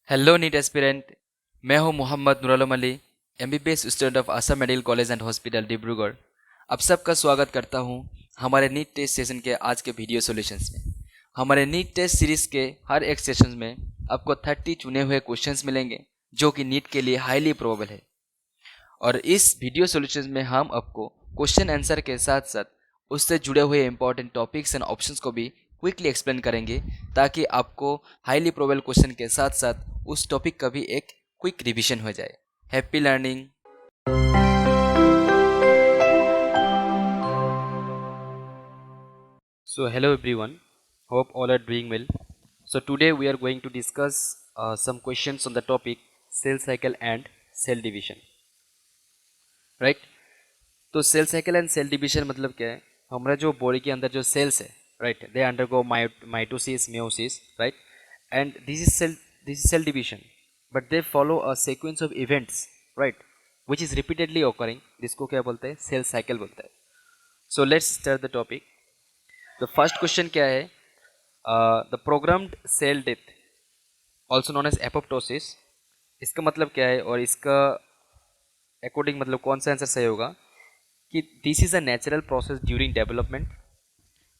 Hello NEET aspirant. मैं हूं Mohammad Nurul Ali, MBBS student of Assam medical college and hospital Dibrugarh. आप सबका स्वागत करता हूं हमारे नीट टेस्ट सेशन के आज के वीडियो सॉल्यूशंस में। हमारे नीट टेस्ट सीरीज के हर एक सेशन में आपको 30 चुने हुए क्वेश्चंस मिलेंगे जो कि नीट के लिए हाईली प्रोबेबल है। और इस वीडियो सॉल्यूशंस में हम आपको क्वेश्चन आंसर के साथ साथ उससे जुड़े हुए इंपॉर्टेंट टॉपिक्स एंड ऑप्शंस को भी क्विकली एक्सप्लेन करेंगे, ताकि आपको हाईली प्रोबेबल क्वेश्चन के साथ साथ उस टॉपिक का भी एक क्विक रिवीजन हो जाए। Happy learning. So hello everyone, hope all are doing well. So today we are going to discuss some questions on the topic cell cycle and cell division, right? तो cell cycle and cell division मतलब क्या है? हमारा जो body के अंदर जो cells है, right, they undergo mitosis, meiosis, right, and this is cell division, but they follow a sequence of events, right, which is repeatedly occurring. जिसको क्या बोलते हैं? सेल साइकिल बोलते हैं। So let's start the topic. The first question क्या है? The programmed cell death also known as apoptosis, इसका मतलब क्या है और इसका अकॉर्डिंग मतलब कौन सा आंसर सही होगा? कि this is a natural process during development,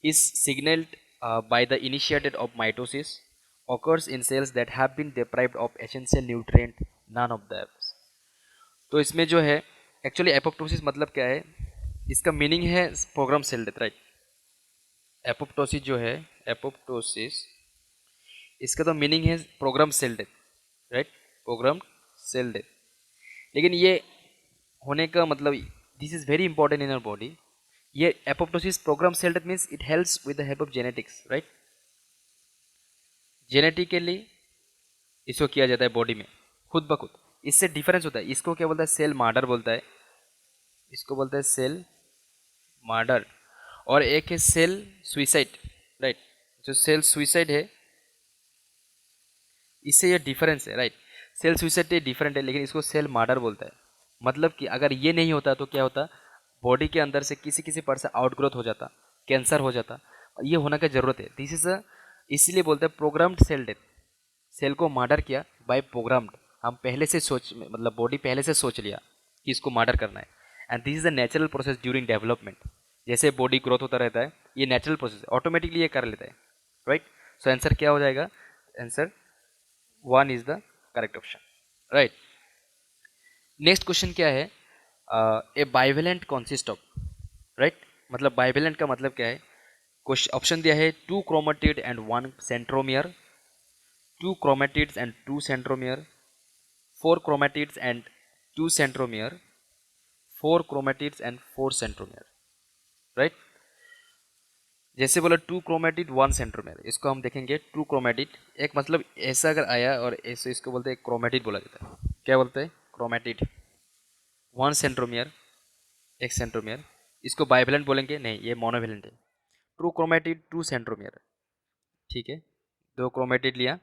is signaled by the initiated of mitosis, occurs in cells that have been deprived of essential nutrient, none of the above। तो इसमें जो है एक्चुअली एपोप्टोसिस मतलब क्या है? इसका मीनिंग है program cell death, right. Apoptosis जो है, एपोप्टोसिस, इसका तो मीनिंग है program cell death, right, program cell death. लेकिन ये होने का मतलब, this is very important in our body. ये apoptosis program cell death means it helps with the help of genetics, right. Genetically इसको किया जाता है बॉडी में खुद ब खुद। इससे डिफरेंस होता है, इसको क्या बोलता है? सेल मार्डर बोलता है, इसको बोलता है सेल मार्डर। और एक है सेल सुइसाइड, राइट। जो सेल सुइसाइड है, इससे ये डिफरेंस है, राइट। सेल सुइसाइड ये डिफरेंट है, लेकिन इसको सेल मार्डर बोलता है। मतलब कि अगर ये नहीं होता तो क्या होता? बॉडी के अंदर से किसी किसी पार्ट से आउटग्रोथ हो जाता, कैंसर हो जाता। ये होने का जरूरत है। दिस इज अ, इसीलिए बोलते हैं प्रोग्राम्ड सेल डेथ। सेल को मर्डर किया बाय प्रोग्राम्ड। हम पहले से सोच, मतलब बॉडी पहले से सोच लिया कि इसको मर्डर करना है। And this is a natural process during development. जैसे बॉडी ग्रोथ होता रहता है, ये नेचुरल प्रोसेस ऑटोमेटिकली ये कर लेता है, राइट। सो आंसर क्या हो जाएगा? Answer one is the correct option, right. Next question क्या है? ए बाइवेलेंट कॉन्सिस्ट ऑफ, राइट, मतलब बाइवेलेंट का मतलब क्या है? क्वेश्चन ऑप्शन दिया है 2 chromatid and 1 centromere, 2 chromatids and 2 centromere, 4 chromatids and 2 centromere, 4 chromatids and 4 centromere, right. जैसे बोला 2 क्रोमेटिड 1 सेंट्रोमेयर, इसको हम देखेंगे 2 क्रोमेटिड, एक मतलब ऐसा अगर आया और ऐसे, इसको बोलते हैं क्रोमेटिड बोला जाता है। क्या बोलते हैं? क्रोमेटिड। 1 सेंट्रोमियर, एक सेंट्रोमियर, इसको बाइवेलेंट बोलेंगे? नहीं, ये मोनोवेलेंट है। 2 क्रोमेटिड 2 सेंट्रोमियर, ठीक है, 2 क्रोमेटिड लिया,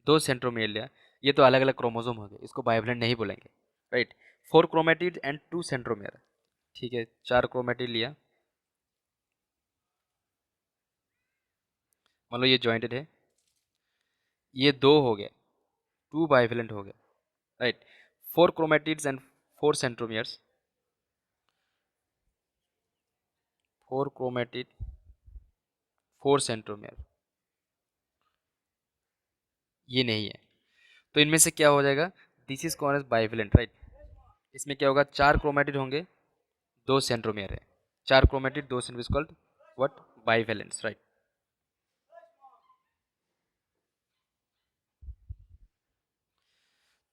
2 सेंट्रोमियर लिया, ये तो अलग अलग क्रोमोसोम हो गए, इसको बाइवेलेंट नहीं बोलेंगे, राइट। 4 क्रोमेटिड एंड 2 सेंट्रोमियर, ठीक है, 4 क्रोमेटिड लिया, मान लो ये ज्वाइंटेड है, ये 2 हो गए, 2 बाइवेलेंट हो गए, right. 4 chromatids and 4 centromeres, 4 chromatid 4 centromere, ये नहीं है। तो इनमें से क्या हो जाएगा? This is called as bivalent, right. इसमें क्या होगा? 4 क्रोमेटिड होंगे, 2 सेंट्रोमियर है, 4 chromatid 2 centromere called what? Bivalents, right.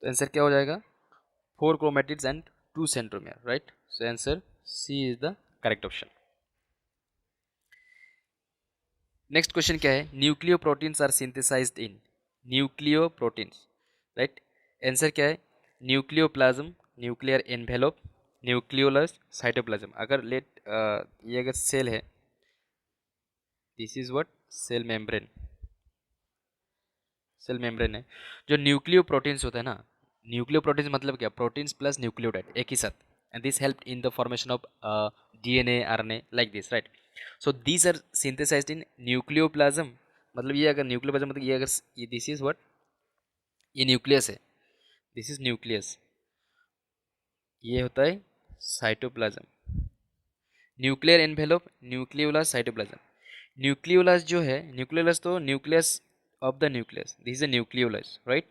तो आंसर क्या हो जाएगा? 4 chromatids and 2 centromere, right? So answer C is the correct option. Next question क्या है? Nucleoproteins are synthesized in nucleoproteins, right? Answer क्या है? Nucleoplasm, nuclear envelope, nucleolus, cytoplasm। अगर ये अगर सेल है, this is what? Cell membrane, cell membrane है। जो न्यूक्लियो प्रोटीन्स होता है ना, न्यूक्लियो प्रोटीन्स मतलब क्या? प्रोटीन्स प्लस न्यूक्लियोटाइड एक ही साथ, and this help in the formation of DNA, RNA, like this, right. So these are synthesized in nucleoplasm. मतलब ये अगर न्यूक्लियोप्लाज्म मतलब ये अगर ये दिस इज व्हाट? ये न्यूक्लियस है, दिस इज न्यूक्लियस, ये होता है cytoplasm. Nuclear envelope, nucleolus, cytoplasm. Nucleolus जो है, न्यूक्लियोलस तो nucleus of the nucleus, this is a nucleolus, right.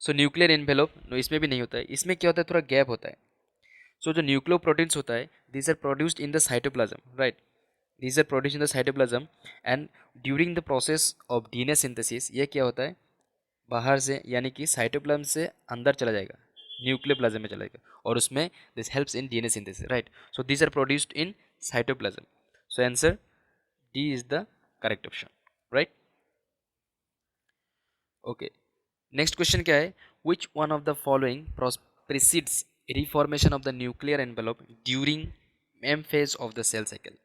So nuclear envelope इसमें भी नहीं होता है, इसमें क्या होता है, थोड़ा गैप होता है। सो जो न्यूक्लियो प्रोटीन्स होता है, these are produced in the cytoplasm, right. These are produced in the cytoplasm and during the process of DNA synthesis, ये क्या होता है, बाहर से यानी कि साइटोप्लाज्म से अंदर चला जाएगा, न्यूक्लियोप्लाज्म में चला जाएगा, और उसमें this helps in DNA synthesis, right. So these are produced in cytoplasm. So answer D is the correct option, right. Okay, next question क्या है, which one of the following precedes reformation of the nuclear envelope during M phase of the cell cycle,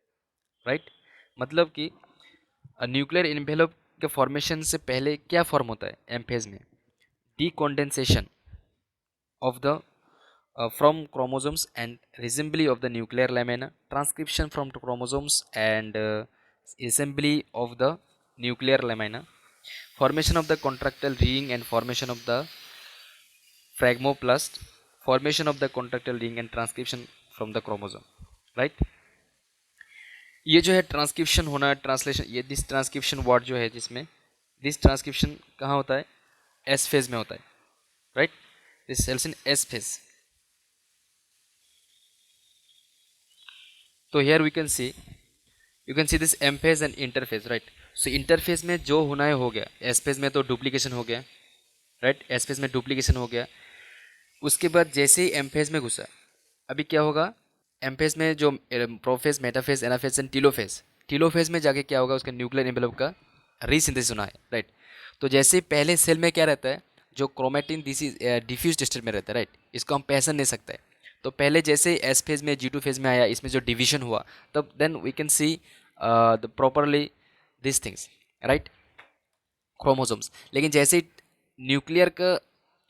right. मतलब कि nuclear envelope के formation से पहले क्या form होता है एम फेज में, डीकॉन्डेंसेशन of the from chromosomes and assembly of the nuclear lamina, transcription from chromosomes and assembly of the nuclear lamina, formation of the contractile ring and formation of the phragmoplast, formation of the contractile ring and transcription from the chromosome, right। ये जो है transcription होना, translation, ये this transcription word जो है जिसमें this transcription कहाँ होता है, एस फेज में होता है, right. This cells in S phase. तो here we can see, you can see this M phase and interphase, right. So interphase में जो होना है हो गया, एस फेज में तो डुप्लीकेशन हो गया, राइट, एस फेज में डुप्लीकेशन हो गया। उसके बाद जैसे ही एम फेज में घुसा, अभी क्या होगा, एम फेज में जो prophase, metaphase, anaphase and telophase, telophase में जाके क्या होगा, उसका न्यूक्लियर एनवेलप का रीसिंथेसिस होना है, राइट। तो जैसे ही पहले सेल में क्या रहता है, जो chromatin this is diffuse state में रहता है, राइट, इसको हम पहचान नहीं सकते। तो पहले जैसे एस फेज में, जी टू फेज में आया, इसमें जो डिवीजन हुआ, तब then we can see the properly this things, right, chromosomes. लेकिन जैसे ही न्यूक्लियर का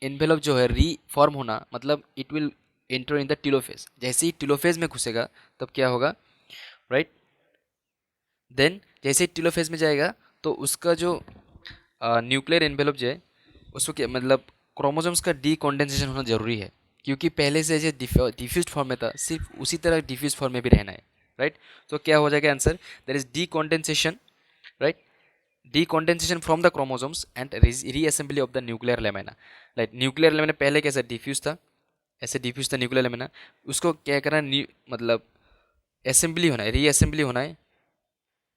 एनवेलप जो है रीफॉर्म होना, मतलब it will enter in the telophase, जैसे ही टीलोफेज में घुसेगा तब क्या होगा, राइट। देन जैसे ही टीलोफेज में जाएगा तो उसका जो न्यूक्लियर एनवेलप जो है, उसको क्या मतलब, क्रोमोसोम्स का डीकॉन्डेंसेशन होना जरूरी है, क्योंकि पहले से जैसे डिफ्यूज फॉर्म में था, सिर्फ उसी तरह डिफ्यूज फॉर्म में भी रहना है, राइट। तो क्या हो जाएगा answer, there is decondensation, right, decondensation from the chromosomes and reassembly of the nuclear lamina, right. Nuclear lamina पहले कैसा डिफ्यूज था, ऐसे डिफ्यूज था न्यूक्लियर लेमिना, उसको क्या करना है, मतलब असेंबली होना है, रीअसेंबली होना है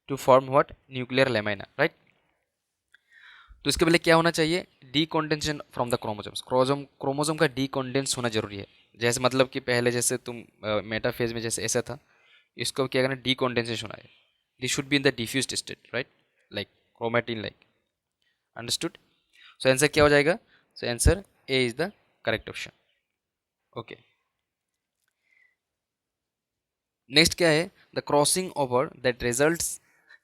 to form what, nuclear lamina, right. तो इसके पहले क्या होना चाहिए, decondensation from the chromosomes, chromosome का डीकॉन्डेंस होना जरूरी है। जैसे मतलब कि पहले जैसे तुम मेटाफेज में जैसे ऐसा था, इसको क्या करना, डीकॉन्डेंसेशन होना है, this should be in the diffused state, right, like chromatin, like, understood. So answer क्या हो जाएगा, so answer A is the correct option, okay. Next क्या है, the crossing over that results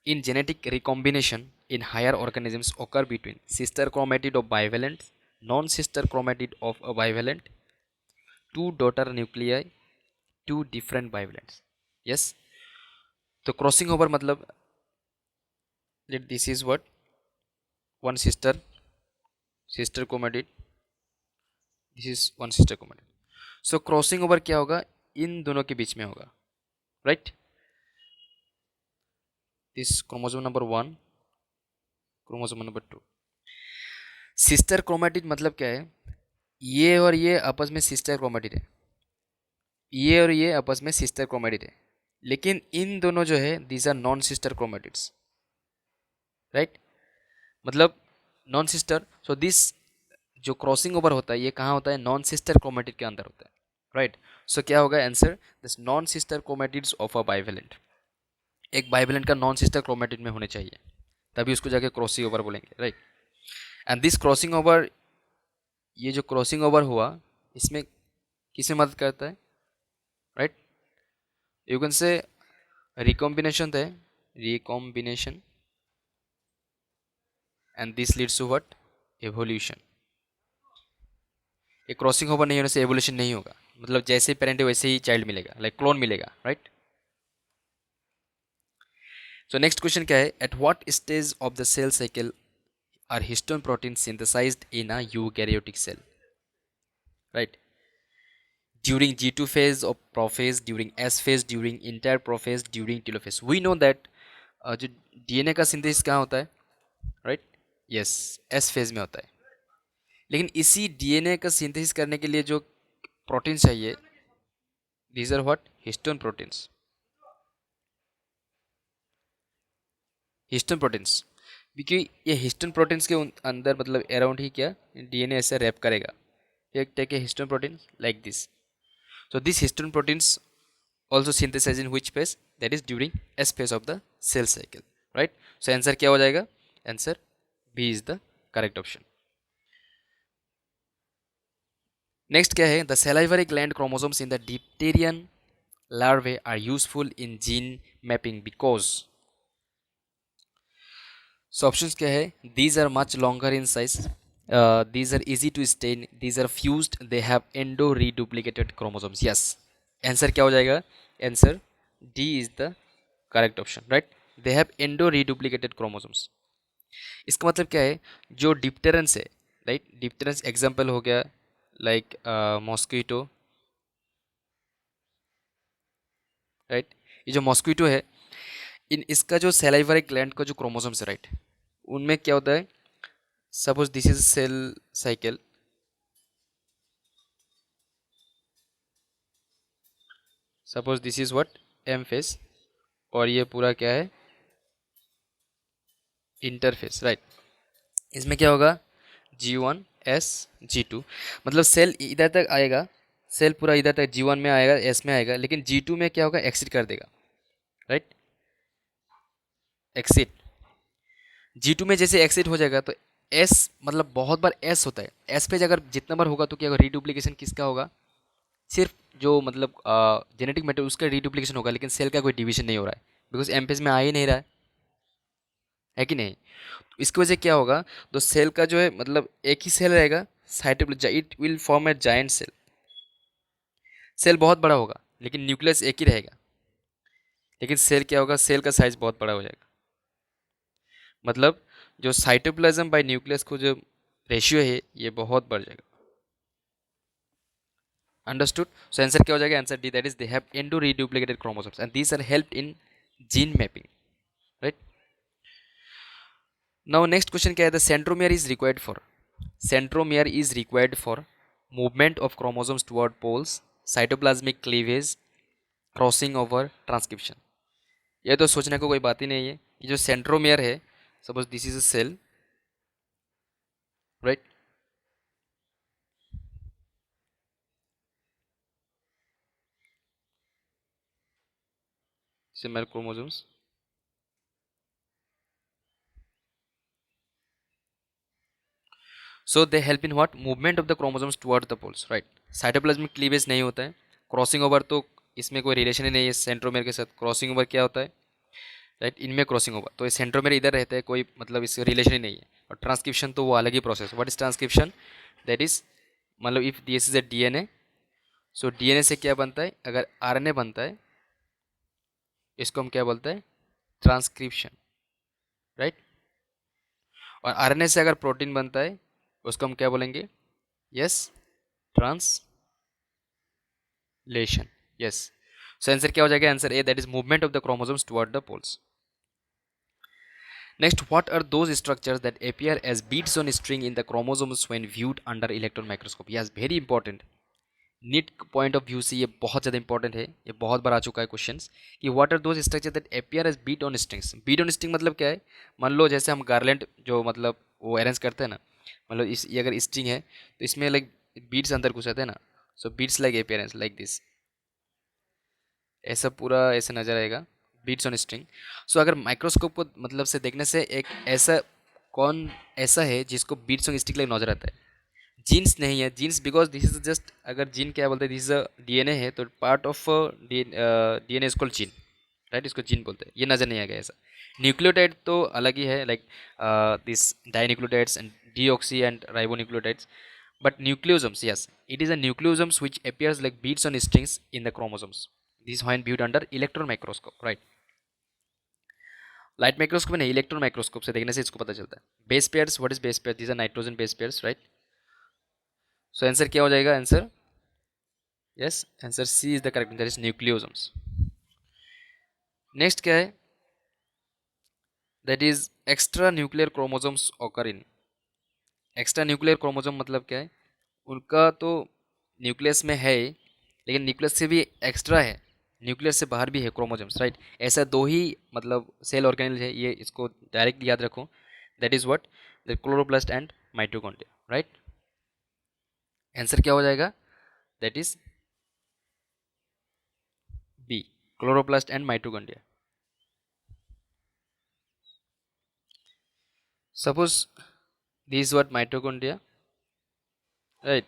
in genetic recombination in higher organisms occur between sister chromatid of bivalent, non-sister chromatid of a bivalent, two daughter nuclei, two different bivalents, yes। तो crossing over मतलब, let this is what, one sister chromatid, this is one sister chromatid। So crossing over क्या होगा, इन दोनों के बीच में होगा, right. This chromosome number 1, chromosome number 2। Sister chromatid मतलब क्या है, ये और ये आपस में सिस्टर क्रोमेटिड है, ये और ये आपस में सिस्टर क्रोमेटिड है, लेकिन इन दोनों जो है, these are non sister chromatids, right. मतलब नॉन सिस्टर, सो दिस जो क्रॉसिंग ओवर होता है, ये कहाँ होता है, नॉन सिस्टर क्रोमेटिड के अंदर होता है, राइट। सो क्या होगा answer, this non sister chromatids of a bivalent, एक बाइवेलेंट का नॉन सिस्टर क्रोमेटिड में होने चाहिए, तभी उसको जाके क्रॉसिंग ओवर बोलेंगे, right. And this crossing over, ये जो क्रॉसिंग ओवर हुआ, इसमें किसमें मदद करता है, right. You can say recombination है, recombination, and this leads to what, evolution. ये क्रॉसिंग ओवर नहीं होने से एवोल्यूशन नहीं होगा, मतलब जैसे पेरेंट है वैसे ही चाइल्ड मिलेगा, लाइक क्लोन मिलेगा, राइट। सो नेक्स्ट क्वेश्चन क्या है, at what stage of the cell cycle are histone proteins synthesized in a eukaryotic cell, right? During G2 phase of prophase, during S phase, during entire prophase, during telophase. We know that जो DNA का synthesis कहाँ होता है, right? Yes, S phase में होता है। लेकिन इसी डीएनए का सिंथेसिस करने के लिए जो प्रोटीन चाहिए, these are what? Histone proteins. Histone proteins, क्योंकि ये हिस्टोन प्रोटीन्स के अंदर मतलब अराउंड ही क्या डीएनए ऐसे रैप करेगा। Take a histone protein like this. So these histone proteins also synthesize in which phase? That is during S phase of the cell cycle, right? So answer क्या हो जाएगा? Answer B is the correct option. Next क्या है? The salivary gland chromosomes in the diphtherian larvae are useful in gene mapping because. So options क्या है? These are much longer in size. These are easy to stain. These are fused. They have endo reduplicated chromosomes. Yes. Answer क्या हो जाएगा? Answer D is the correct option, right? They have endo reduplicated chromosomes. इसका मतलब क्या है? जो dipterans है, right? Dipterans example हो गया लाइक मॉस्किटो, राइट? ये जो मॉस्किटो है, इन इसका जो सैलाइवरी ग्लैंड का जो क्रोमोसोम्स है, राइट, उनमें क्या होता है? Suppose this is cell cycle, suppose this is what? M phase, और ये पूरा क्या है? Interphase, right? इसमें क्या होगा? G1 S G2, मतलब सेल इधर तक आएगा, सेल पूरा इधर तक G1 में आएगा, S में आएगा, लेकिन G2 में क्या होगा? एक्सिट कर देगा, राइट? एक्सिट। G2 में जैसे एक्सिट हो जाएगा तो S, मतलब बहुत बार S होता है, S पे अगर जितना बार होगा तो क्या होगा? रीडुप्लीकेशन किसका होगा? सिर्फ जो मतलब जेनेटिक मैटर उसका रीडुप्लीकेशन होगा, लेकिन सेल का कोई डिवीजन नहीं हो रहा है, बिकॉज एम पेज में आ ही नहीं रहा है कि नहीं? तो इसकी वजह क्या होगा? तो सेल का जो है मतलब एक ही सेल रहेगा, cytoplasm, it will form a giant cell. Cell बहुत बड़ा होगा लेकिन न्यूक्लियस एक ही रहेगा, लेकिन सेल क्या होगा? सेल का साइज बहुत बड़ा हो जाएगा। मतलब जो साइटोप्लाज्म बाय न्यूक्लियस को जो रेशियो है ये बहुत बढ़ जाएगा। अंडरस्टूड? सो आंसर क्या हो जाएगा? Answer D, that is they have endo reduplicated chromosomes and these are helped in gene mapping, right? Now next question क्या है? The centromere is required for, centromere is required for movement of chromosomes toward poles, cytoplasmic cleavage, crossing over, transcription. ये तो सोचने को कोई बात ही नहीं है। ये जो सेंट्रोमियर है, suppose this is a cell, right? Similar chromosomes, so they help in what? Movement of the chromosomes toward the poles, right? Cytoplasmic cleavage नहीं होता है, क्रॉसिंग ओवर तो इसमें कोई रिलेशन ही नहीं है सेंट्रोमियर के साथ। क्रॉसिंग ओवर क्या होता है, राइट? इनमें क्रॉसिंग ओवर, तो ये सेंट्रोमियर इधर रहता है, कोई मतलब इससे रिलेशन ही नहीं है। और ट्रांसक्रिप्शन तो वो अलग ही process. What is transcription? That is मतलब if this is a DNA, so DNA से क्या बनता है? अगर आरएनए बनता है, इसको हम क्या बोलते हैं? Transcription, right? और आरएनए से अगर प्रोटीन बनता है, उसको हम क्या बोलेंगे? Yes, translation. Yes, so answer क्या हो जाएगा? Answer A, that is movement of the chromosomes toward the poles. Next, what are those structures that appear as beads on string in the chromosomes when viewed under electron microscope? Yes, very important. NEET point of view से ये बहुत ज़्यादा important है, ये बहुत बार आ चुका है questions कि what are those structure that appear as beat on strings. Beat on string मतलब क्या है? मान लो जैसे हम गार्लैंड जो मतलब वो अरेंज करते हैं ना, मतलब इस ये अगर स्ट्रिंग है तो इसमें लाइक बीड्स अंदर घुस जाते हैं ना, so beads like appearance like this, ऐसा पूरा ऐसे नजर आएगा, बीट्स ऑन स्ट्रिंग। सो अगर माइक्रोस्कोप को मतलब से देखने से एक ऐसा कौन ऐसा है जिसको बीट्स ऑन स्टिक लाइक नजर आता है? जीन्स नहीं है, genes because this is just, अगर जीन क्या बोलते हैं? दिस इज डीएनए है तो part of DNA is called gene, right? इसको जीन बोलते हैं, ये नजर नहीं आएगा ऐसा। न्यूक्लियोटाइड तो अलग ही है, like this dinucleotides and deoxy and ribonucleotides, but nucleosomes, yes, it is a nucleosomes which appears like beads on strings in the chromosomes. This when viewed under electron microscope, right? Light microscope नहीं, electron microscope से देखने से इसको पता चलता है। Base pairs, what is base pair? These are nitrogen base pairs, right? So answer क्या हो जाएगा? Answer, yes, answer C is the correct, that is nucleosomes. Next क्या है? That is extra nuclear chromosomes occur in. Extra nuclear chromosome मतलब क्या है? उनका तो न्यूक्लियस में है, लेकिन न्यूक्लियस से भी एक्स्ट्रा है, न्यूक्लियस से बाहर भी है क्रोमोसोम्स, राइट? ऐसा दो ही मतलब सेल ऑर्गेनेल है, ये इसको डायरेक्ट याद रखो। That is what? The chloroplast and mitochondria, right? Answer क्या हो जाएगा? That is B, chloroplast and mitochondria. Suppose this what mitochondria, right?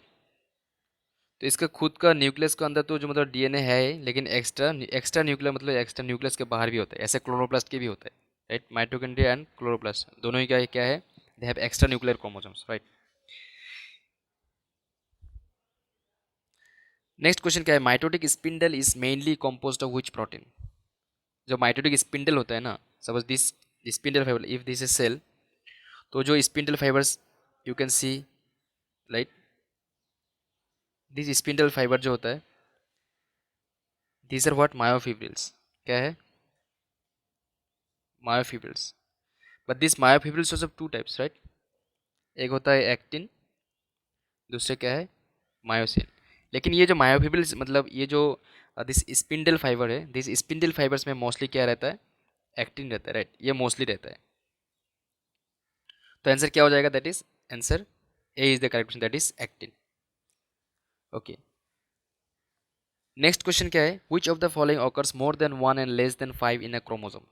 तो इसका खुद का न्यूक्लियस के अंदर तो जो मतलब डीएनए है ही, लेकिन एक्स्ट्रा एक्स्ट्रा न्यूक्लियर मतलब एक्स्ट्रा न्यूक्लियस के बाहर भी होता है, ऐसे क्लोरोप्लास्ट के भी होता है, राइट? माइटोकॉन्ड्रिया एंड क्लोरोप्लास्ट दोनों ही क्या है? They have extra nuclear chromosomes, right? Next question क्या है? Mitotic spindle is mainly composed of which protein? जो माइटोटिक स्पिंडल होता है ना, suppose this spindle fibre, if this is cell, तो जो spindle fibres you can see, right? This spindle fibre जो होता है, दीज आर व्हाट? मायोफिब्रिल्स। क्या है? Myofibrils. But this myofibrils of two types, right? एक होता है एक्टिन, दूसरे क्या है? मायोसिन। लेकिन ये जो मायोफिब्रिल्स मतलब ये जो दिस स्पिंडल फाइबर है, दिस स्पिंडल फाइबर्स में मोस्टली क्या रहता है? एक्टिन रहता है, राइट? ये मोस्टली रहता है। तो आंसर क्या हो जाएगा? That is answer A is the correct, that is actin. Okay, next question क्या है? Which of the following occurs more than one and less than five in a chromosome?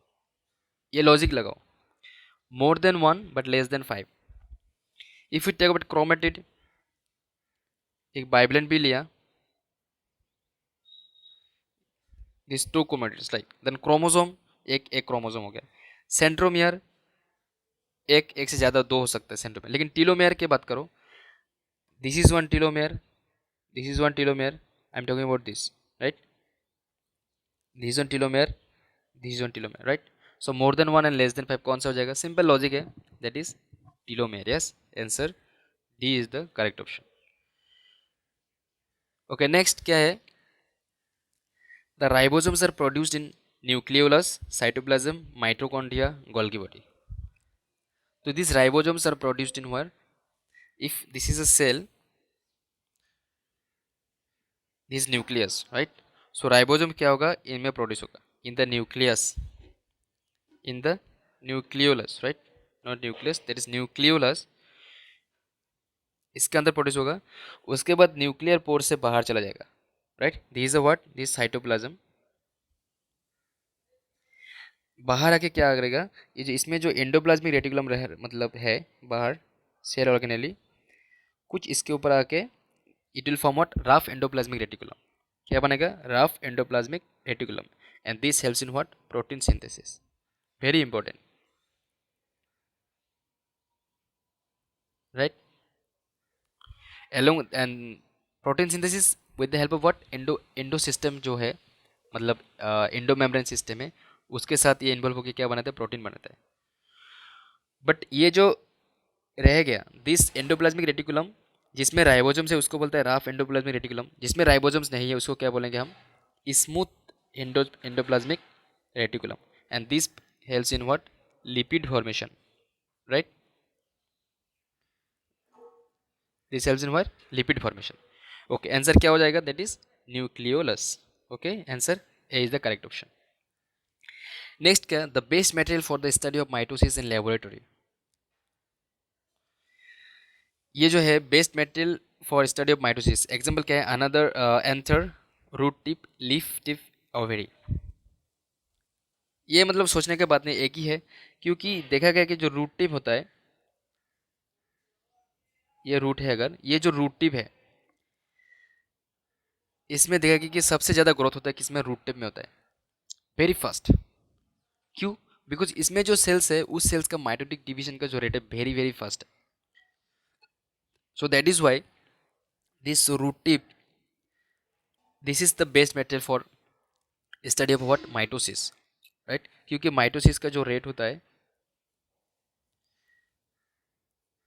ये लॉजिक लगाओ, more than one but less than five. If you take about chromatid, एक bivalent भी लिया, this two chromatids, like then chromosome, एक एक chromosome हो गया। Centromere, एक से ज़्यादा दो हो सकता है सेंट्रोमियर, लेकिन टीलोमेयर की बात करो, this is one telomere, this is one telomere, I am talking about this, right? This one telomere, this is one telomere, right? So more than one and less than five कौन सा हो जाएगा? Simple logic है, that is telomere, yes, answer D is the correct option. Okay, next क्या है? The ribosomes are produced in nucleolus, cytoplasm, mitochondria, Golgi body. तो this ribosomes are produced in where? If this is a cell, this nucleus, right? So ribosome क्या होगा? इनमें produce होगा, in the nucleus, in the nucleolus, right? Not nucleus, that is nucleolus, इसके अंदर produce होगा। उसके बाद न्यूक्लियर पोर से बाहर चला जाएगा, right? This is a what? This cytoplasm. बाहर आके क्या करेगा? ये जो इसमें जो एंडोप्लाज्मिक रेटिकुलम रह मतलब है बाहर, सेल ऑर्गेनेली, कुछ इसके ऊपर आके it will form what? Rough endoplasmic reticulum. क्या बनेगा? Rough endoplasmic reticulum. And this helps in what? Protein synthesis. Very important, right? Along and protein synthesis with the help of what? Endo system जो है, मतलब endo membrane system है, उसके साथ ये involve होकर क्या बनाता है? प्रोटीन बनाता है। बट ये जो रह गया दिस एंडोप्लाज्मिक रेटिकुलम, जिसमें राइबोसोम्स है उसको बोलता है राफ एंडोप्लाज्मिक रेटिकुलम, जिसमें राइबोसोम्स नहीं है उसको क्या बोलेंगे हम? Smooth endoplasmic reticulum. And this helps in what? Lipid formation, right? This helps in what? Lipid formation. Okay, answer क्या हो जाएगा? That is nucleolus. Okay, answer A is the correct option. Next क्या? The best material for the study of mitosis in laboratory. ये जो है best material for study of mitosis, example क्या है? Another anther, root tip, leaf tip, ovary. ये मतलब सोचने की बात नहीं, एक ही है, क्योंकि देखा गया कि जो रूट टिप होता है, ये रूट है, अगर ये जो रूट टिप है, इसमें देखा गया कि सबसे ज़्यादा ग्रोथ होता है किसमें? रूट टिप में होता है, वेरी फास्ट। क्यों? बिकॉज इसमें जो सेल्स है, उस सेल्स का माइटोटिक डिवीजन का जो रेट है वेरी वेरी फास्ट है। So that is why this root tip, this is the best material for study of what? Mitosis, right, क्योंकि माइटोसिस का जो रेट होता है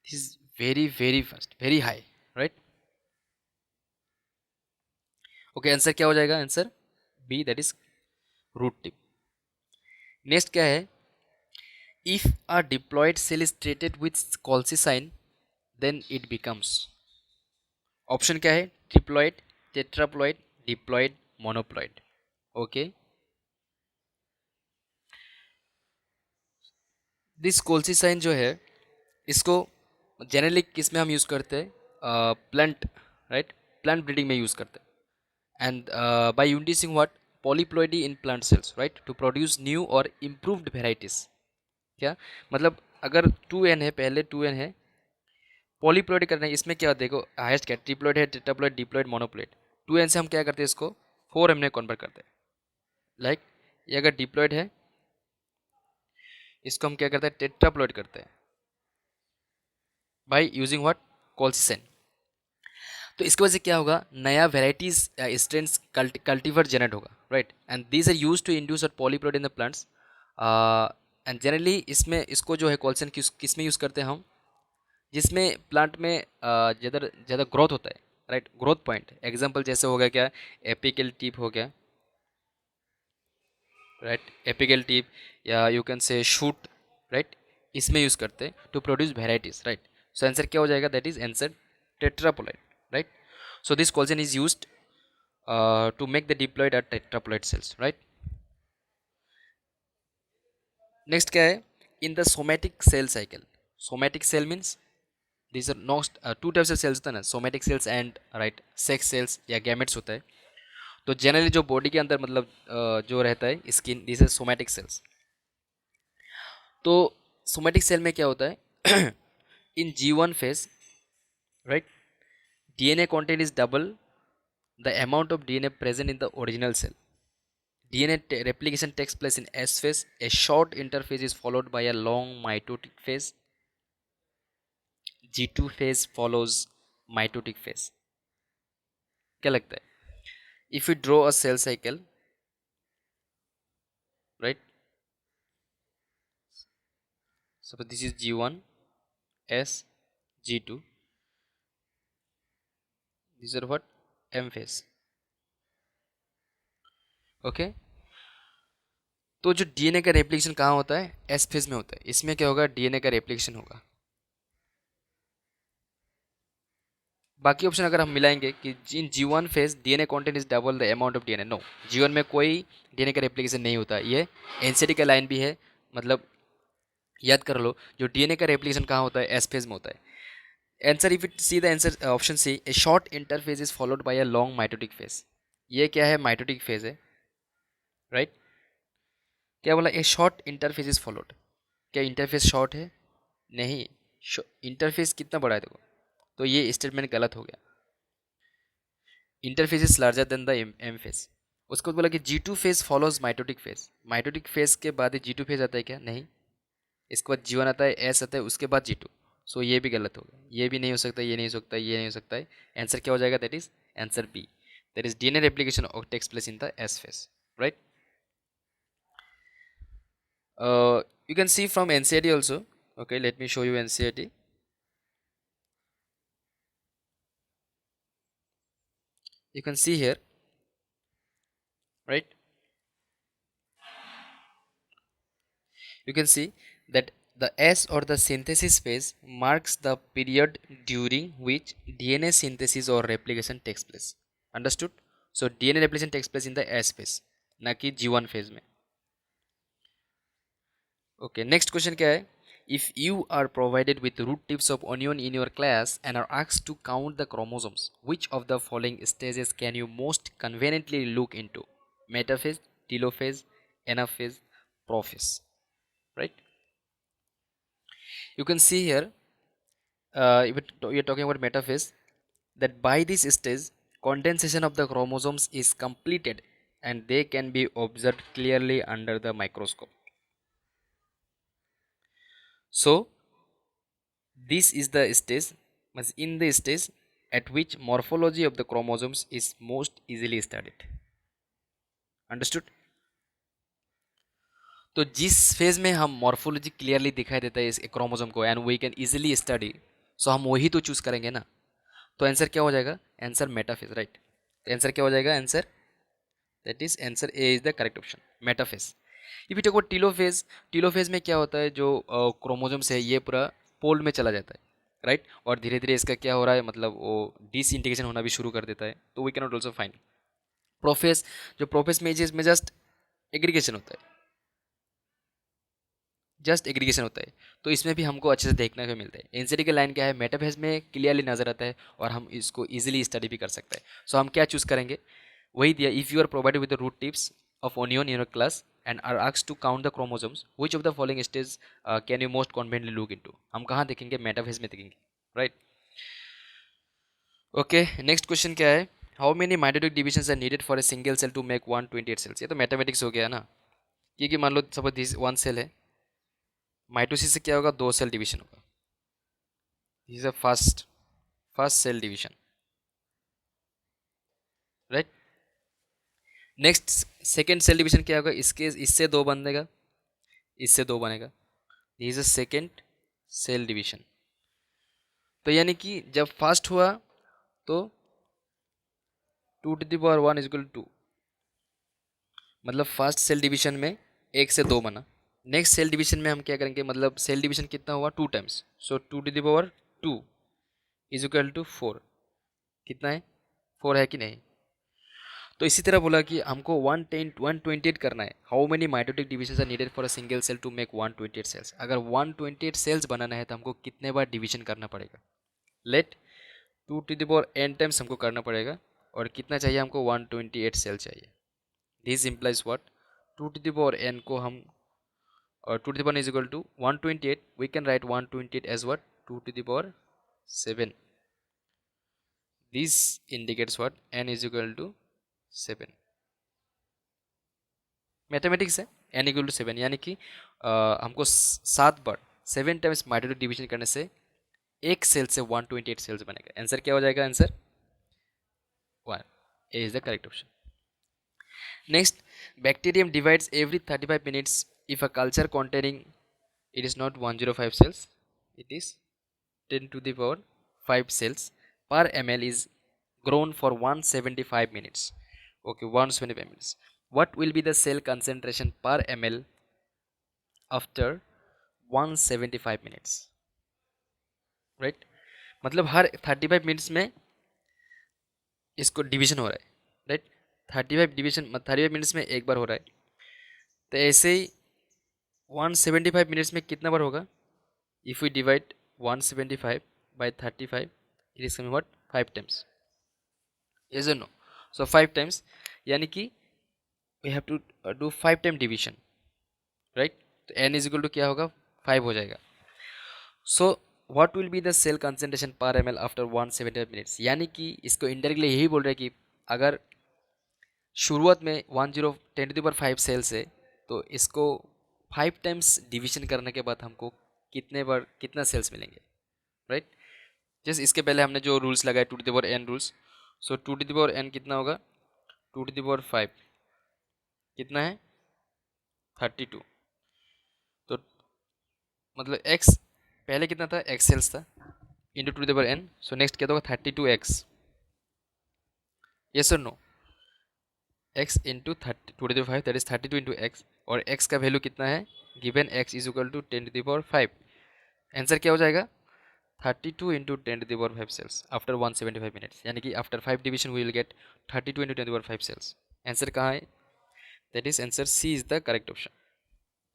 is very very fast, very high, right. Okay, answer क्या हो जाएगा? Answer B, that is root tip. Next क्या है? If a diploid cell is treated with colchicine then it becomes. Option क्या है? Triploid, tetraploid, diploid, monoploid. Okay, this कोल्सिसाइन जो है इसको जनरली किस में हम यूज़ करते हैं? प्लांट, राइट, प्लांट ब्रीडिंग में यूज़ करते हैं। And by uniting what? Polyploidy in plant cells, right, to produce new और इम्प्रूव्ड वेराइटीज। क्या मतलब? अगर 2n है, पहले 2n है, पॉलीप्लॉइड करना है, इसमें क्या देखो हाईएस्ट क्या? ट्रिप्लॉइड है, टेट्राप्लॉइड, डिप्लॉइड, मोनोप्लॉइड। 2n से हम क्या करते हैं? इसको 4m में कन्वर्ट करते हैं। लाइक ये अगर डिप्लॉइड है, इसको हम क्या करते हैं? टेट्राप्लॉइड करते हैं बाय यूजिंग व्हाट? कोल्सिसेन। तो इसकी वजह से क्या होगा? नया वेराइटीज स्ट्रेन्स कल्टीवर जनरेट होगा, right, and these are use to induce polyploid in the plants. And generally इसमें इसको जो है कोल्सिन किस में यूज़ करते हैं हम? जिसमें प्लांट में ज़्यादा ज़्यादा ग्रोथ होता है, राइट, ग्रोथ पॉइंट। एग्जांपल जैसे हो गया क्या? एपिकल टिप हो गया, राइट, एपिकल टिप, या you can say shoot, right, इसमें यूज़ करते हैं to produce varieties, right. So answer क्या हो जाएगा? That is answer tetraploid, right. So this colchicine is used to make the diploid or tetraploid cells, right? Next क्या है? In the somatic cell cycle, somatic cell means these are not two types of cells होता है ना, somatic cells and right sex cells या gametes होता है। तो generally जो बॉडी के अंदर मतलब जो रहता है skin, this is somatic cells. तो सोमैटिक सेल में क्या होता है? इन G1 phase, right, DNA content is double the amount of DNA present in the original cell. DNA replication takes place in S phase. A short interphase is followed by a long mitotic phase. G2 phase follows mitotic phase. क्या लगता है? If we draw a cell cycle, right? Suppose this is G1, S, G2. These are what? M phase. Okay? तो जो DNA का replication कहाँ होता है? S phase में होता है। इसमें क्या होगा? डीएनए का रेप्लिकेशन होगा। बाकी ऑप्शन अगर हम मिलाएंगे कि in G1 phase DNA content is double the amount of DNA, no, G1 में कोई डीएनए का रेप्लिकेशन नहीं होता। ये एनसीटी का लाइन भी है, मतलब याद कर लो, जो डीएनए का रेप्लिकेशन कहाँ होता है? एस फेज में होता है। Answer, if it see the answer option C, a short interphase is followed by a long mitotic phase. ये क्या है? माइटोटिक फेज है, राइट। क्या बोला? A short interphase is followed. क्या इंटरफेस शॉर्ट है? नहीं, इंटरफेस कितना बड़ा है देखो। तो ये स्टेटमेंट गलत हो गया। Interphase is larger than the M phase. उसको बोला कि G2 phase follows mitotic phase. Mitotic phase के बाद G2 फेज आता है क्या? नहीं, इसके बाद G1 आता है, S आता है, उसके बाद G2। सो ये भी गलत होगा। ये भी नहीं हो सकता, ये नहीं हो सकता, ये नहीं हो सकता है। आंसर क्या हो जाएगा? That is answer B, that is DNA replication takes place in the S phase, right. You can see from NCERT also. Okay, let me show you NCERT. You can see here, right? You can see that the S or the synthesis phase marks the period during which DNA synthesis or replication takes place. Understood? So DNA replication takes place in the S phase, ना कि G1 phase में. Okay, next question क्या है? If you are provided with root tips of onion in your class and are asked to count the chromosomes, which of the following stages can you most conveniently look into? Metaphase, telophase, anaphase, prophase, right? You can see here, if you're talking about metaphase, that by this stage, condensation of the chromosomes is completed and they can be observed clearly under the microscope. So, this is the stage, means in the stage at which morphology of the chromosomes is most easily studied. Understood? तो जिस phase में हम morphology clearly दिखाई देता है इस chromosome को and we can easily study, so हम वही तो चूज करेंगे ना। तो आंसर क्या हो जाएगा? Answer metaphase, right. आंसर क्या हो जाएगा? Answer, that is answer A is the correct option, metaphase. If you talk about telophase, telophase में क्या होता है, जो क्रोमोसोम्स है ये पूरा पोल में चला जाता है, राइट। और धीरे धीरे इसका क्या हो रहा है, मतलब वो डिसइंटीग्रेशन होना भी शुरू कर देता है, तो we can not also find prophase. जो प्रोफेस में इसमें जस्ट एग्रीगेशन होता है, जस्ट एग्रीगेशन होता है। तो इसमें भी हमको अच्छे से देखने को मिलता है। एनसीटी का लाइन क्या है, मेटाफेज में क्लियरली नजर आता है और हम इसको इजीली स्टडी भी कर सकते हैं। सो हम क्या चूज करेंगे, वही दिया, if you are provided with the root tips of onion in your class and are asked to count the chromosomes which of the following stage can you most confidently look into, हम कहाँ देखेंगे? Metaphase में देखेंगे, right. Okay, next question क्या है, how many mitotic divisions are needed for a single cell to make 128 cells. ये तो mathematics हो गया ना, क्योंकि मान लो सपोज दिस वन सेल है, माइटोसिस से क्या होगा? 2 सेल डिवीजन होगा। This is a first cell division, right. Next second cell division क्या होगा? इसके इससे 2 बनेगा, इससे 2 बनेगा। This is a second cell division. तो यानी कि जब फर्स्ट हुआ तो 2 to the power 1 is equal to, मतलब फर्स्ट सेल डिवीजन में 1 से 2 बना। नेक्स्ट सेल डिवीजन में हम क्या करेंगे, मतलब सेल डिवीजन कितना हुआ? 2 times, so 2 to the power 2 is equal to 4। कितना है? 4 है कि नहीं? तो इसी तरह बोला कि हमको 128 करना है। How many mitotic division are needed for a single cell to make 128 cells. अगर 128 सेल्स बनाना है तो हमको कितने बार डिवीजन करना पड़ेगा? Let 2 to the power n times हमको करना पड़ेगा। और कितना चाहिए हमको? 128 सेल चाहिए। This implies what? 2 to the power n को हम, और 2 to the power is equal to 128, we can write 128 as what? 2 to the power 7। This indicates what? n is equal to 7। Mathematics है। n इक्वल टू 7 यानी कि हमको 7 बार 7 times mitotic division करने से एक सेल से 128 सेल्स बनेगा। आंसर क्या हो जाएगा? Answer 1, A is the correct option. Next, bacterium divides every 35 minutes if a culture containing, it is not 105 cells, it is 10 to the power 5 cells per ml is grown for 175 minutes. Okay, 175 minutes. What will be the cell concentration per ml after 175 minutes? Right, मतलब हर 35 minutes में इसको division हो रहा है, right. 35 minutes में एक बार हो रहा है। तो ऐसे ही 175 मिनट्स में कितना बार होगा? If we divide 175 by 35, it is coming what? 5 times, yes और नो? सो 5 टाइम्स, यानी कि we have to do 5 time division, right. तो n इज इक्वल टू क्या होगा? 5 हो जाएगा। So what will be the cell concentration पर ml after 175 minutes, यानी कि इसको इनडायरेक्टली यही बोल रहे हैं कि अगर शुरुआत में 10 10 to the power 5 सेल्स है, तो इसको 5 टाइम्स डिवीजन करने के बाद हमको कितने बार कितना सेल्स मिलेंगे, राइट। जैसे इसके पहले हमने जो रूल्स लगाए 2 to the power n rules, so 2 to the power n कितना होगा? 2 to the power 5 कितना है? 32। तो मतलब x पहले कितना था? x सेल्स था, into 2 to the power n, so next क्या होगा? 32x, यस और no? x into 2 to the power 5, that is 32 into x. और x का वैल्यू कितना है given? x is equal to 10 to the power 5। Answer क्या हो जाएगा? 32 into 10 to the power 5 cells after 175 minutes, यानी कि after 5 division we will get 32 into 10 to the power 5 cells. Answer कहाँ है? That is answer C is the correct option,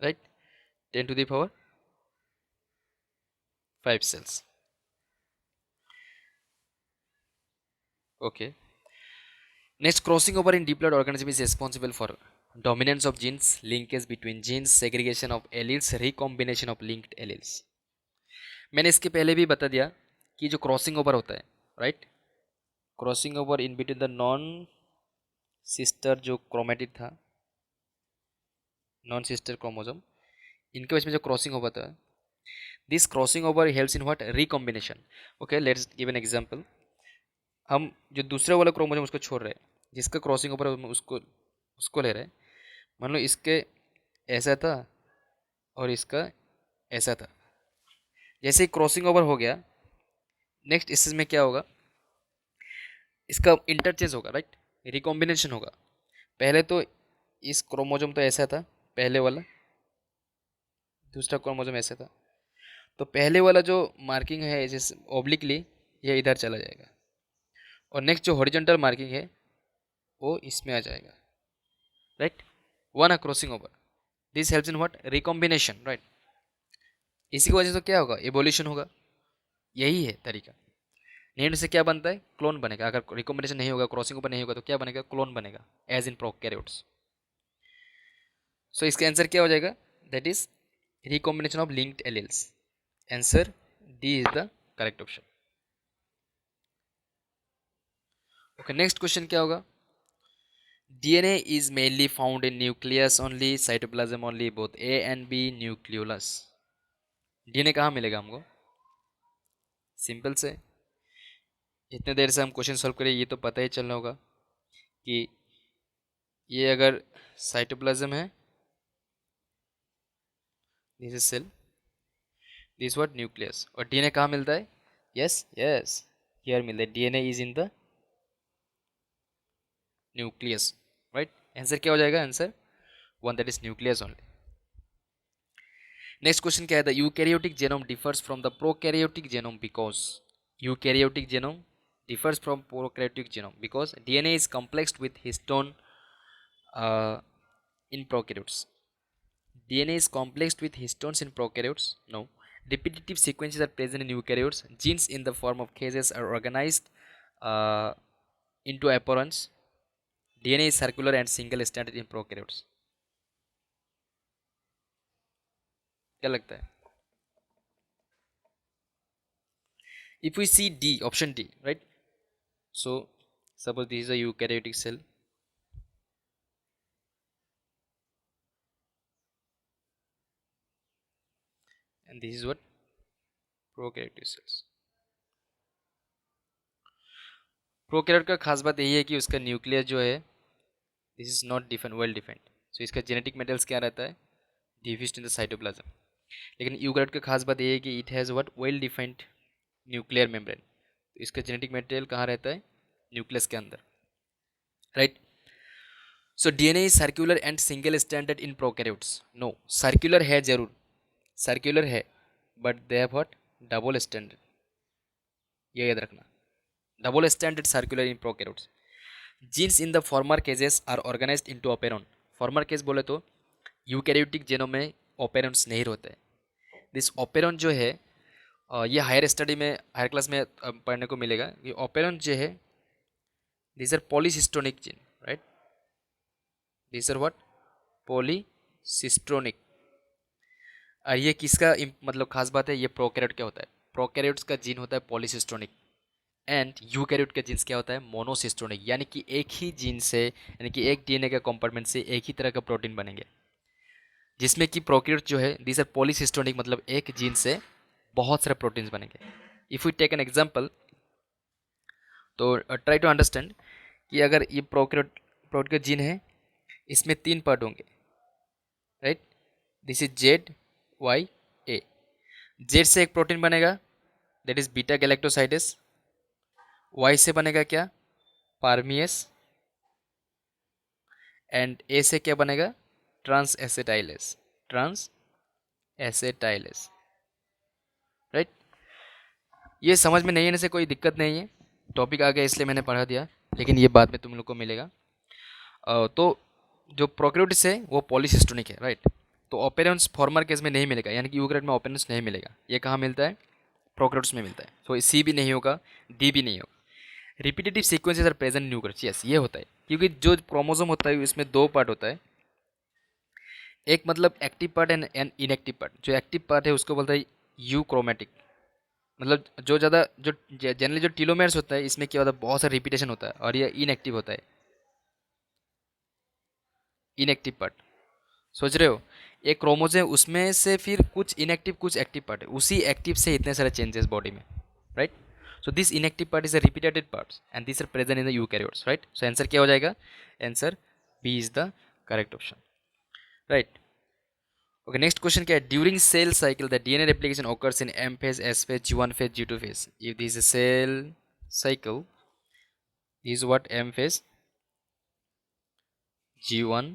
right. 10 to the power 5 cells. Okay, next, crossing over in diploid organism is responsible for dominance of genes, linkage between genes, segregation of alleles, recombination of linked alleles. मैंने इसके पहले भी बता दिया कि जो crossing over होता है, right, crossing over in between the non sister जो क्रोमेटिड था, नॉन सिस्टर क्रोमोसोम, इनके बीच में जो क्रॉसिंग ओवर था, this crossing over helps in what? Recombination. Okay, let's give an example. हम जो दूसरे वाला क्रोमोसोम उसको छोड़ रहे हैं, जिसका क्रॉसिंग ओवर उसको उसको ले रहे हैं। मान लो इसके ऐसा था और इसका ऐसा था। जैसे ही क्रॉसिंग ओवर हो गया, नेक्स्ट स्टेज में क्या होगा, इसका इंटरचेंज होगा, राइट, रिकॉम्बिनेशन होगा। पहले तो इस क्रोमोजोम तो ऐसा था, पहले वाला, दूसरा क्रोमोजोम ऐसा था, तो पहले वाला जो मार्किंग है जैसे ओब्लिकली, ये इधर चला जाएगा, और नेक्स्ट जो हॉरिजॉन्टल मार्किंग है वो इसमें आ जाएगा, right, one a crossing over. This helps in what, recombination, right. इसी की वजह से क्या होगा, एवोल्यूशन होगा। यही है तरीका। नीड से क्या बनता है, क्लोन बनेगा। अगर रिकॉम्बिनेशन नहीं होगा, क्रॉसिंग ओवर नहीं होगा, तो क्या बनेगा, क्लोन बनेगा, एज इन प्रोकैरियोट्स। सो इसका आंसर क्या हो जाएगा, that is recombination of linked alleles. Answer D is the correct option. Okay, next question क्या होगा, DNA is mainly found in nucleus only, cytoplasm only, both A and B, nucleolus. DNA कहाँ मिलेगा हमको, simple से इतने देर से हम question solve करें, ये तो पता ही चलना होगा कि ये अगर साइटोप्लाज्म है, this is cell, this what nucleus, और डीएनए कहाँ मिलता है, यस यस, हियर मिलता है, DNA is in the nucleus, right. Answer क्या हो जाएगा, answer one, that is nucleus only. Next question क्या है, the eukaryotic genome differs from the prokaryotic genome because, eukaryotic genome differs from prokaryotic genome because DNA is complexed with histone in prokaryotes. DNA is complexed with histones in prokaryotes. No. Repetitive sequences are present in eukaryotes. Genes in the form of cases are organized uh, into apparence. DNA is circular and single stranded in prokaryotes. क्या लगता है? If we see D, option D, right? So suppose this is a eukaryotic cell, and this is what, prokaryotic cells. Prokaryote का खास बात यही है कि उसका न्यूक्लियस जो है, this is not defined, well defined. So इसका जेनेटिक मेटेरियल्स क्या रहता है, डिफ्यूज्ड इन द साइटोप्लाज्म। लेकिन यूकैरियोट का खास बात यह है कि it has what, well defined nuclear membrane. तो इसका जेनेटिक मटेरियल कहाँ रहता है, न्यूक्लियस के अंदर, right. So DNA is circular and single standard in prokaryotes. No, circular है जरूर, सर्कुलर है, but they have what, double standard, ये याद रखना, double standard circular in prokaryotes. Genes in the former cases are organized into operon. Former case बोले तो eukaryotic genome में ओपेरॉन्स नहीं होते हैं। दिस ओपेरॉन जो है, ये हायर स्टडी में, हायर क्लास में पढ़ने को मिलेगा। ये ओपेरॉन जो है, this are polycistronic gene, right, this are what, polycistronic. और ये किसका मतलब खास बात है, ये प्रोकैरियोट क्या होता है, प्रोकैरियोट्स का जीन होता है पॉलीसिस्टोनिक, एंड यूकैरियोट का जीन्स क्या होता है, मोनोसिस्टोनिक। यानी कि एक ही जीन से, यानी कि एक डीएनए के कंपार्टमेंट से एक ही तरह का प्रोटीन बनेंगे। जिसमें कि प्रोकैरियोट जो है, दिस आर पॉलीसिस्टोनिक, मतलब एक जीन से बहुत सारे प्रोटीन्स बनेंगे। If we take an example, तो ट्राई टू अंडरस्टैंड कि अगर ये प्रोकैरियोट जीन है, इसमें तीन पार्ट होंगे, right, this is Z Y A. Z से एक प्रोटीन बनेगा, that is beta galactosidase. Y से बनेगा क्या, पार्मियस। एंड ए से क्या बनेगा, transacetylase, transacetylase, right. ये समझ में नहीं आने से कोई दिक्कत नहीं है, टॉपिक आ गया इसलिए मैंने पढ़ा दिया, लेकिन ये बाद में तुम लोग को मिलेगा। तो जो प्रोकैरियोट्स है वो पॉलीसिस्टोनिक है, राइट। तो ओपेरॉन्स फॉर्मर केस में नहीं मिलेगा, यानी कि यूकैरियोट में ओपेरॉन्स नहीं मिलेगा। ये कहाँ मिलता है, प्रोकैरियोट्स में मिलता है। तो सी भी नहीं होगा, डी भी नहीं होगा। Repetitive sequences are present in eukaryotes, yes ये होता है, क्योंकि जो क्रोमोसोम होता है उसमें दो पार्ट होता है, एक मतलब active part and inactive part. जो एक्टिव पार्ट है उसको बोलता है यू क्रोमेटिक, मतलब जो ज़्यादा जो जनरली जो टीलोमेर्स होता है, इसमें क्या होता है, बहुत सारा रिपीटेशन होता है, और ये इनएक्टिव होता है, इनएक्टिव पार्ट। सोच रहे हो, एक क्रोमोसोम उसमें से फिर कुछ इनएक्टिव कुछ एक्टिव पार्ट है, उसी एक्टिव से इतने सारे चेंजेस बॉडी में, right. So this inactive part is a repeated parts and this are present in the eukaryotes, right. So answer क्या हो जाएगा, answer B is the correct option, right. Okay, next question क्या है? During cell cycle the DNA replication occurs in M phase, S phase, G1 phase, G2 phase. If this is a cell cycle, this is what M phase, G1,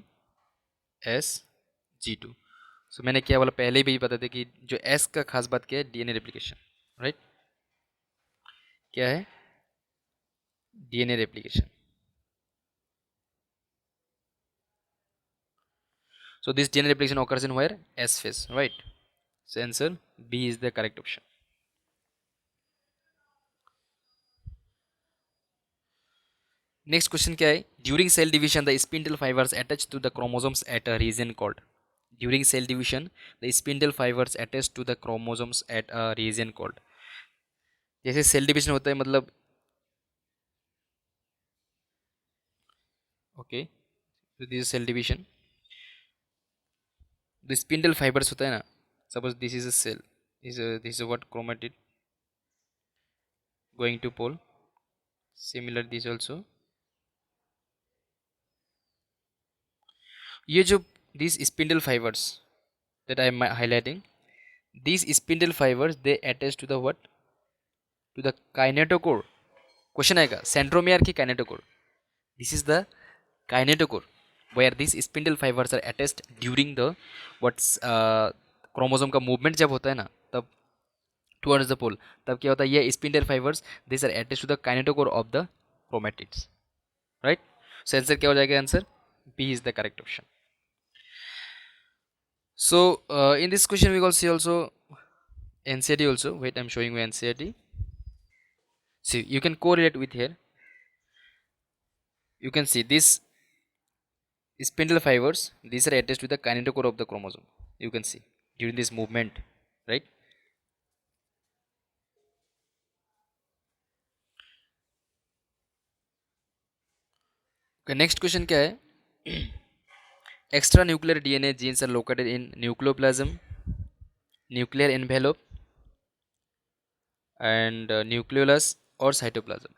S, G2. सो मैंने क्या बोला पहले भी बता दें कि जो S का खास बात क्या है? DNA replication, right? क्या है? DNA replication. So this DNA replication occurs in where? S phase, right? So answer B is the correct option. Next question क्या है? During cell division, the spindle fibers attach to the chromosomes at a region called. During cell division, the spindle fibers attach to the chromosomes at a region called. जैसे cell division होता है मतलब okay, तो this cell division, the spindle fibres होता है ना, suppose this is a cell, this is what chromatid going to pole, similar this also. ये जो these spindle fibers that I am highlighting, these spindle fibers they attach to the what? To the kinetochore. Question आएगा centromere की kinetochore. This is the kinetochore where these spindle fibers are attached during the what's chromosome का movement जब होता है ना तब towards the pole, तब क्या होता है? ये spindle fibers these are attached to the kinetochore of the chromatids, right? So answer क्या हो जाएगा? Answer B is the correct option. So in this question we will see also NCERT also. Wait, I'm showing you NCERT. See, you can correlate with here. You can see this spindle fibers. These are attached to the kinetochore of the chromosome. You can see during this movement, right? Okay, next question क्या है? Extra nuclear DNA genes are located in nucleoplasm, nuclear envelope, and nucleolus और cytoplasm.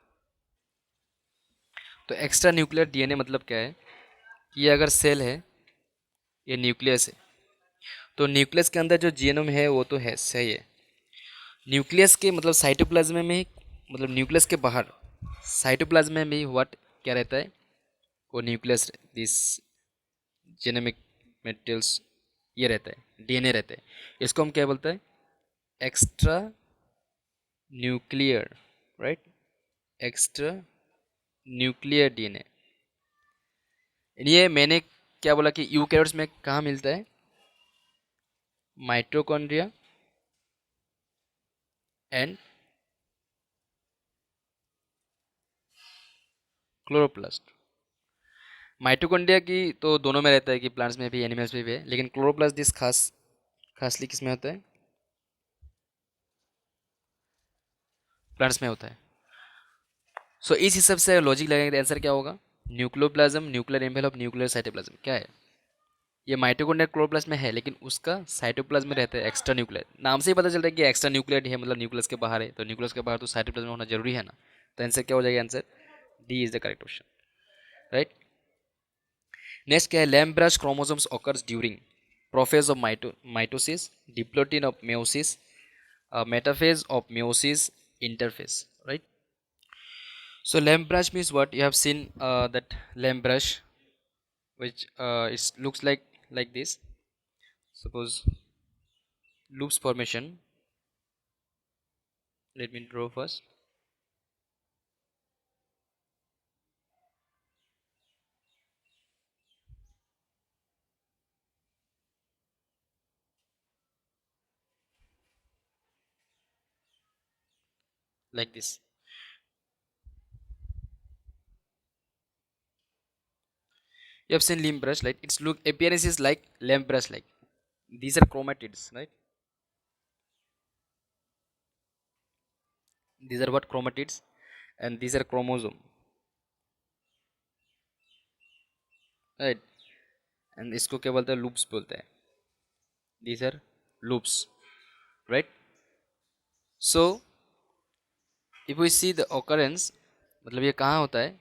तो extra nuclear DNA मतलब क्या है कि ये अगर सेल है, ये न्यूक्लियस है, तो न्यूक्लियस के अंदर जो जीनोम है वो तो है सही है. न्यूक्लियस के मतलब साइटोप्लाज्म में, मतलब न्यूक्लियस के बाहर साइटोप्लाज्म में भी व्हाट क्या रहता है? वो न्यूक्लियस दिस जेनेमिक मेटेरियल्स ये रहता है, डीएनए रहता है. इसको हम क्या बोलते हैं? Extra nuclear, right? Extra nuclear DNA. ये मैंने क्या बोला कि यूकैरियोट्स में कहाँ मिलता है? Mitochondria and chloroplast. माइटोकॉन्ड्रिया की तो दोनों में रहता है कि प्लांट्स में भी एनिमल्स में भी है, लेकिन क्लोरोप्लास्ट दिस खासली किस में होता है? प्लांट्स में होता है. सो इस हिसाब से लॉजिक लगाएंगे तो आंसर क्या होगा? Nucleoplasm, nuclear envelope, nuclear cytoplasm. क्या है ये? माइटोकॉन्ड्रिया क्लोरोप्लास्ट में है, लेकिन उसका साइटोप्लाज्म में रहता है एक्स्ट्रा न्यूक्लियर. नाम से ही पता चलता है कि एक्स्ट्रा न्यूक्लियर है, मतलब न्यूक्लियस के बाहर है, तो न्यूक्लियस के बाहर तो साइटोप्लाज्म होना जरूरी है ना. तो आंसर क्या हो जाएगा? Answer D is the correct option, right? Next क्या है? Lampbrush chromosomes occurs during prophase of mitosis, diplotene of meiosis, metaphase of meiosis, interphase, right? So lamp brush means what? You have seen that lamp brush, which looks like this. Suppose loops formation. Let me draw first. Like this. You have seen lamp brush, right? Its look appearance is like lamp brush, like these are chromatids, right? These are what? Chromatids, and these are chromosome, right? And इसको क्या बोलते हैं? Loops बोलते हैं. These are loops, right? So if we see the occurrence, मतलब ये कहाँ होता है?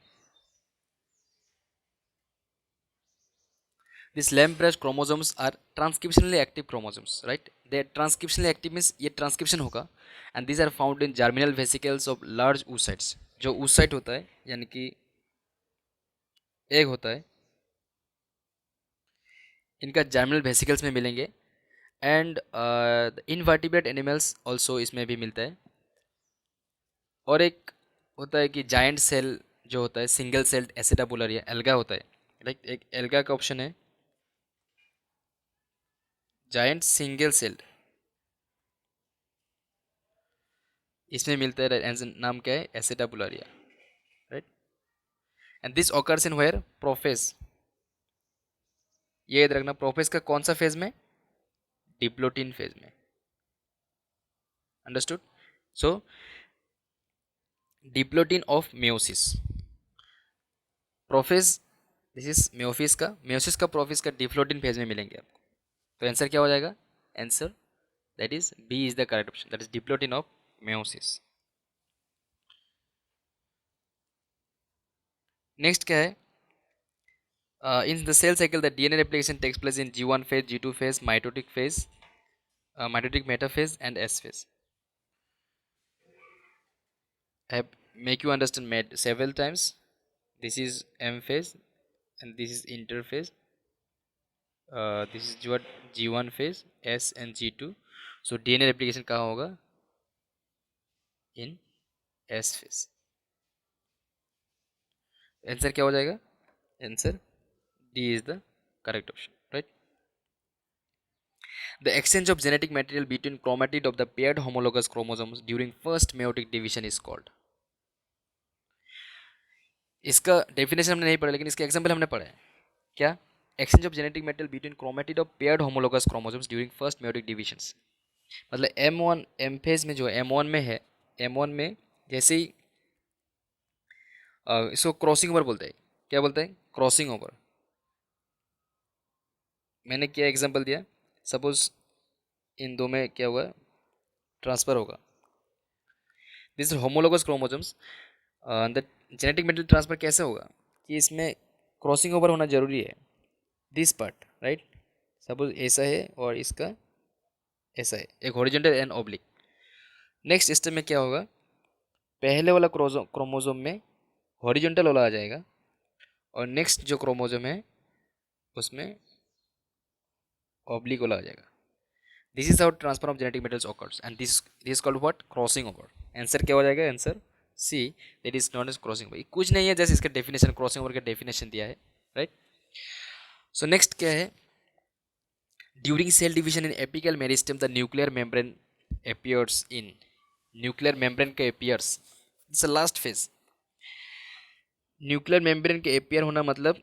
These lamp brush chromosomes are transcriptionally active chromosomes, right? They are transcriptionally active means ये transcription होगा, and these are found in germinal vesicles of large oocytes. जो oocyte होता है यानी कि एग होता है, इनका germinal vesicles में मिलेंगे, एंड इनवर्टिब्रेट एनिमल्स ऑल्सो इसमें भी मिलता है. और एक होता है कि जायंट सेल जो होता है सिंगल सेल्ड एसिटाबुलर या एल्गा होता है, लाइक एक एल्गा का ऑप्शन है, जायंट सिंगल सेल्ड, इसमें मिलता है, नाम क्या है, acetabularia, right. And this occurs in where, prophase. ये याद रखना, प्रोफेज का कौन सा फेज में, डिप्लोटिन फेज में. Understood. So diplotene of meiosis, prophase, this is meiosis का प्रोफेज का डिप्लोटिन फेज में मिलेंगे आपको. तो आंसर क्या हो जाएगा, answer that is B is the correct option, that is diplotene of meiosis. Next क्या है, in the cell cycle the DNA replication takes place in G1 phase, G2 phase, mitotic phase, mitotic metaphase and S phase. I have make you understand several times. This is M phase and this is interphase. This is what G1 phase, S and G2. So DNA replication कहाँ होगा, in S phase. Answer क्या हो जाएगा, answer D is the correct option, right? The exchange of genetic material between chromatid of the paired homologous chromosomes during first meiotic division is called. इसका definition हमने नहीं पढ़ा, लेकिन इसका एग्जांपल हमने पढ़ा है. क्या, exchange of genetic material between chromatid of paired homologous chromosomes during first meiotic divisions. मतलब M1 एम फेज में जो M1 में है, M1 में जैसे ही इसको क्रॉसिंग ओवर बोलते हैं. क्या बोलते हैं, क्रॉसिंग ओवर. मैंने क्या एग्जांपल दिया, सपोज इन दो में क्या हुआ, ट्रांसफर होगा. This homologous chromosomes, the genetic material transfer कैसे होगा कि इसमें क्रॉसिंग ओवर होना जरूरी है, दिस पार्ट, राइट. सपोज ऐसा है और इसका ऐसा है, एक horizontal and oblique. Next step में क्या होगा, पहले वाला क्रोमोसोम में हॉरिजॉन्टल वाला आ जाएगा और नेक्स्ट जो क्रोमोसोम है उसमें ऑब्लिक वाला आ जाएगा. This is how transfer of genetic materials occurs and this called what, crossing over. आंसर क्या हो जाएगा, answer C, that is non age crossing over. कुछ नहीं है, जैसे इसका डेफिनेशन, क्रॉसिंग ओवर का डेफिनेशन दिया है, राइट. सो नेक्स्ट क्या है, during cell division in apical meristem the nuclear membrane appears in, nuclear membrane का appears, it's last phase. Nuclear membrane के एपियर होना मतलब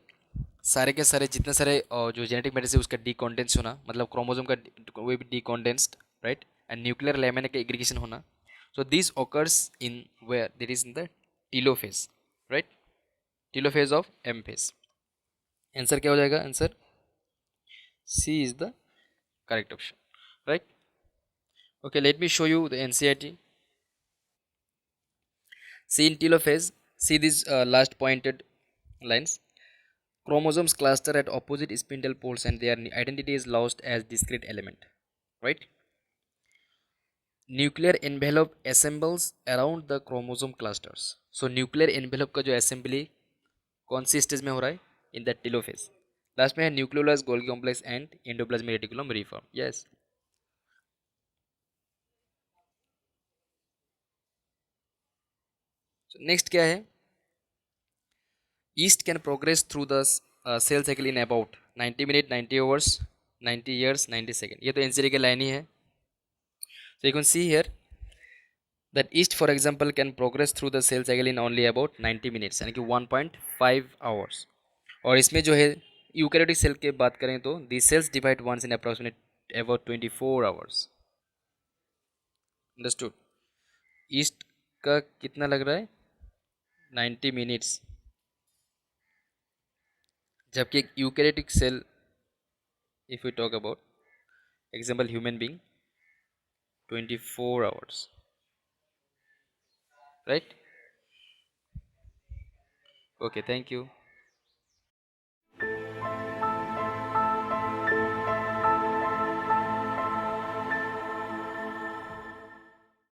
सारे के सारे जितने सारे जो जेनेटिक मेटेरियल है उसका डीकॉन्डेंस होना, मतलब क्रोमोसोम का वो भी decondensed, right. And nuclear lamina का एग्रीगेशन होना. So this occurs in where, that is in the telophase, right, telophase of M phase. Answer क्या हो जाएगा, answer C is the correct option, right. Okay, let me show you the NCERT. See in telophase, see these last pointed lines. Chromosomes cluster at opposite spindle poles and their identity is lost as discrete element, right. Nuclear envelope assembles around the chromosome clusters. So nuclear envelope का जो assembly कौन सी stage में हो रहा है, in the telophase. Last में है nucleolus Golgi complex and endoplasmic reticulum reform. Yes. Next क्या है, yeast can progress through the cell cycle in about 90 minutes, 90 hours, 90 years, 90 seconds. ये तो एनसीडी के लाइन ही है. So you can see here that yeast for example can progress through the cell cycle in only about 90 minutes, यानी कि 1.5 hours. और इसमें जो है यूकैरियोटिक सेल की बात करें तो these cells divide once in approximate about 24 hours. Understood. yeast का कितना लग रहा है, 90 minutes, जबकि एक eukaryotic cell, if we talk about example human being, 24 hours, right. Okay, thank you.